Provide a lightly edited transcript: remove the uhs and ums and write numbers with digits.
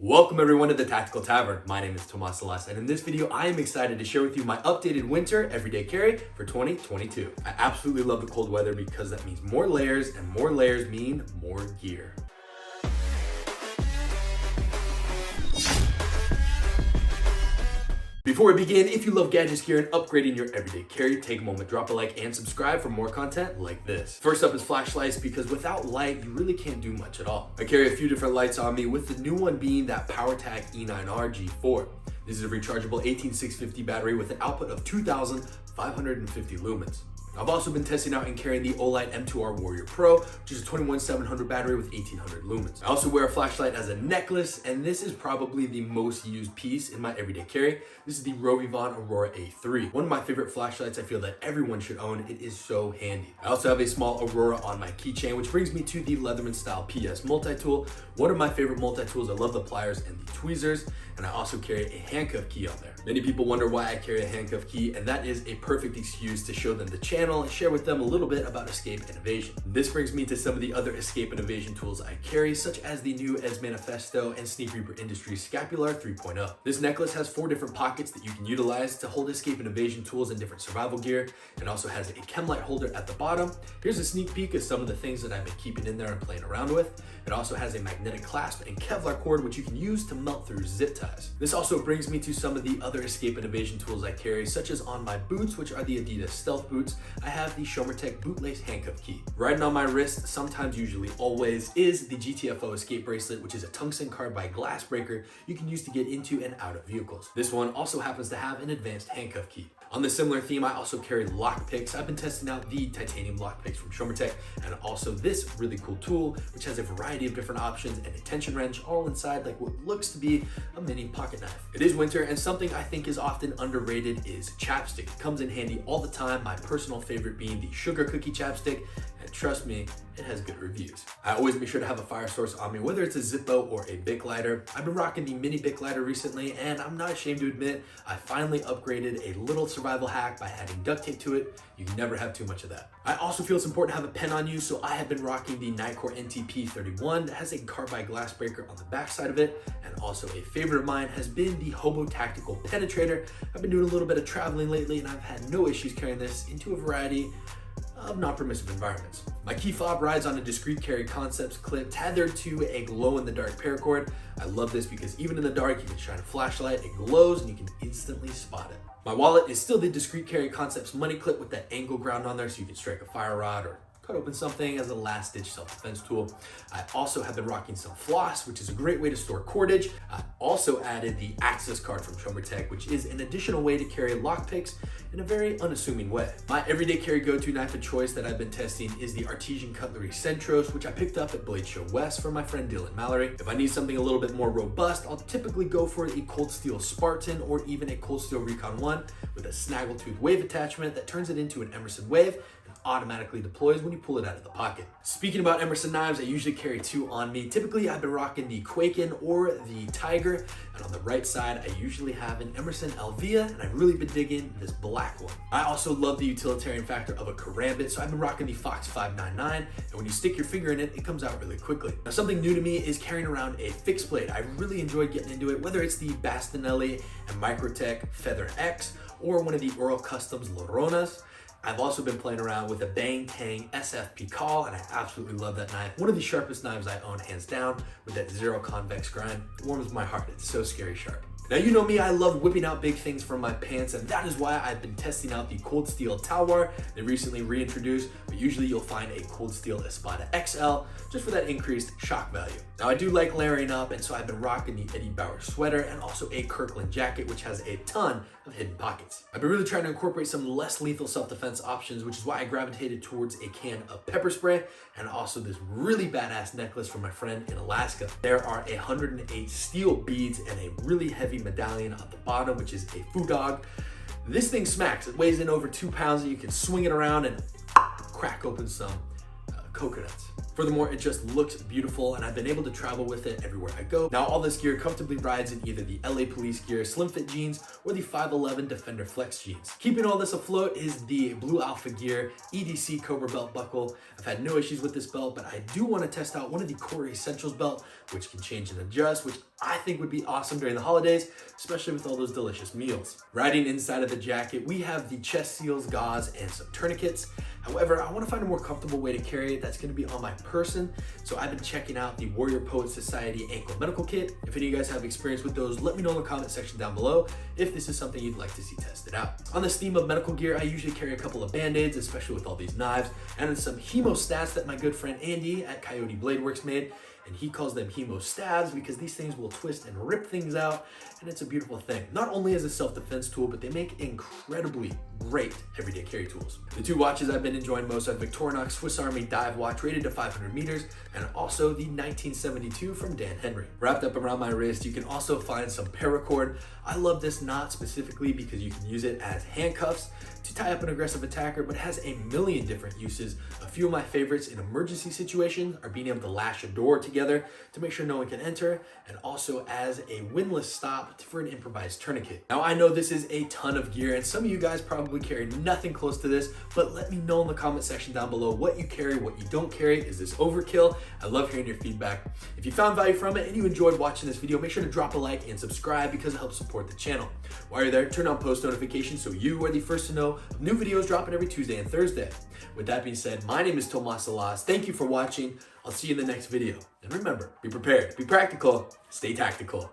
Welcome everyone to the Tactical Tavern. My name is Tomas Salas, and in this video, I am excited to share with you my updated winter everyday carry for 2022. I absolutely love the cold weather because that means more layers, and more layers mean more gear. Before we begin, if you love gadgets, gear, and upgrading your everyday carry, take a moment, drop a like, and subscribe for more content like this. First up is flashlights, because without light, you really can't do much at all. I carry a few different lights on me, with the new one being that Powertac E9R G4. This is a rechargeable 18650 battery with an output of 2,550 lumens. I've also been testing out and carrying the Olight M2R Warrior Pro, which is a 21700 battery with 1800 lumens. I also wear a flashlight as a necklace, and this is probably the most used piece in my everyday carry. This is the Rovivon Aurora A3. One of my favorite flashlights I feel that everyone should own. It is so handy. I also have a small Aurora on my keychain, which brings me to the Leatherman style PS multi-tool. One of my favorite multi-tools. I love the pliers and the tweezers, and I also carry a handcuff key on there. Many people wonder why I carry a handcuff key, and that is a perfect excuse to show them the channel and share with them a little bit about escape and evasion. This brings me to some of the other escape and evasion tools I carry, such as the new Manifesto and Sneak Reaper Industries Scapular 3.0. This necklace has 4 different pockets that you can utilize to hold escape and evasion tools and different survival gear. It also has a chem light holder at the bottom. Here's a sneak peek of some of the things that I've been keeping in there and playing around with. It also has a magnetic clasp and Kevlar cord, which you can use to melt through zip ties. This also brings me to some of the other escape and evasion tools I carry, such as on my boots, which are the Adidas Stealth boots. I have the Microtech bootlace handcuff key. Riding on my wrist, sometimes, usually always, is the GTFO escape bracelet, which is a tungsten carbide glass breaker you can use to get into and out of vehicles. This one also happens to have an advanced handcuff key. On the similar theme, I also carry lock picks. I've been testing out the titanium lock picks from Microtech, and also this really cool tool, which has a variety of different options and a tension wrench all inside like what looks to be a mini pocket knife. It is winter, and something I think is often underrated is chapstick. It comes in handy all the time, my personal favorite being the sugar cookie chapstick, and trust me, it has good reviews. I always make sure to have a fire source on me, whether it's a Zippo or a Bic lighter. I've been rocking the mini Bic lighter recently, and I'm not ashamed to admit, I finally upgraded a little survival hack by adding duct tape to it. You can never have too much of that. I also feel it's important to have a pen on you, so I have been rocking the Nikkor NTP31 that has a carbide glass breaker on the back side of it, and also a favorite of mine has been the Hobo Tactical Penetrator. I've been doing a little bit of traveling lately, and I've had no issues carrying this into a variety of non-permissive environments. My key fob rides on a discreet carry concepts clip tethered to a glow-in-the-dark paracord. I love this because even in the dark, you can shine a flashlight, it glows, and you can instantly spot it. My wallet is still the discreet carry concepts money clip with that angle ground on there so you can strike a fire rod or cut open something as a last-ditch self-defense tool. I also have been rocking some floss, which is a great way to store cordage. I also added the access card from Microtech, which is an additional way to carry lockpicks in a very unassuming way. My everyday carry go-to knife of choice that I've been testing is the Artesian Cutlery Centros, which I picked up at Blade Show West from my friend Dylan Mallory. If I need something a little bit more robust, I'll typically go for a Cold Steel Spartan or even a Cold Steel Recon 1 with a snaggletooth wave attachment that turns it into an Emerson wave automatically deploys when you pull it out of the pocket. Speaking about Emerson knives, I usually carry 2 on me. Typically, I've been rocking the Quaken or the Tiger, and on the right side, I usually have an Emerson Elvia, and I've really been digging this black one. I also love the utilitarian factor of a karambit, so I've been rocking the Fox 599, and when you stick your finger in it, it comes out really quickly. Now, something new to me is carrying around a fixed blade. I really enjoyed getting into it, whether it's the Bastinelli and Microtech Feather X, or one of the Earl Custom's Loronas. I've also been playing around with a Ban Tang SFP Call, and I absolutely love that knife. One of the sharpest knives I own, hands down, with that zero convex grind. It warms my heart. It's so scary sharp. Now, you know me, I love whipping out big things from my pants, and that is why I've been testing out the Cold Steel Talwar they recently reintroduced, but usually you'll find a Cold Steel Espada XL just for that increased shock value. Now, I do like layering up, and so I've been rocking the Eddie Bauer sweater and also a Kirkland jacket, which has a ton of hidden pockets. I've been really trying to incorporate some less lethal self-defense options, which is why I gravitated towards a can of pepper spray and also this really badass necklace from my friend in Alaska. There are 108 steel beads and a really heavy medallion at the bottom, which is a foo dog. This thing smacks. It weighs in over 2 pounds, and you can swing it around and crack open some coconuts. Furthermore, it just looks beautiful and I've been able to travel with it everywhere I go. Now all this gear comfortably rides in either the LA Police Gear Slim Fit jeans or the 511 Defender Flex jeans. Keeping all this afloat is the Blue Alpha Gear EDC Cobra belt buckle. I've had no issues with this belt, but I do want to test out one of the Core Essentials belt, which can change and adjust, which I think would be awesome during the holidays, especially with all those delicious meals. Riding inside of the jacket, we have the chest seals, gauze, and some tourniquets. However, I want to find a more comfortable way to carry it that's going to be on my person, so I've been checking out the Warrior Poet Society Ankle Medical Kit. If any of you guys have experience with those, let me know in the comment section down below if this is something you'd like to see tested out. On this theme of medical gear, I usually carry a couple of Band-Aids, especially with all these knives, and some hemostats that my good friend Andy at Coyote Blade Works made. And he calls them hemo stabs because these things will twist and rip things out, and it's a beautiful thing. Not only as a self-defense tool, but they make incredibly great everyday carry tools. The two watches I've been enjoying most are Victorinox Swiss Army dive watch rated to 500 meters, and also the 1972 from Dan Henry. Wrapped up around my wrist, you can also find some paracord. I love this knot specifically because you can use it as handcuffs to tie up an aggressive attacker, but it has a million different uses. A few of my favorites in emergency situations are being able to lash a door together to make sure no one can enter, and also as a windlass stop for an improvised tourniquet. Now I know this is a ton of gear and some of you guys probably carry nothing close to this, but let me know in the comment section down below what you carry, what you don't carry. Is this overkill? I love hearing your feedback. If you found value from it and you enjoyed watching this video, make sure to drop a like and subscribe because it helps support the channel. While you're there, turn on post notifications so you are the first to know of new videos dropping every Tuesday and Thursday. With that being said, my name is Tomas Salas. Thank you for watching. I'll see you in the next video. And remember, be prepared, be practical, stay tactical.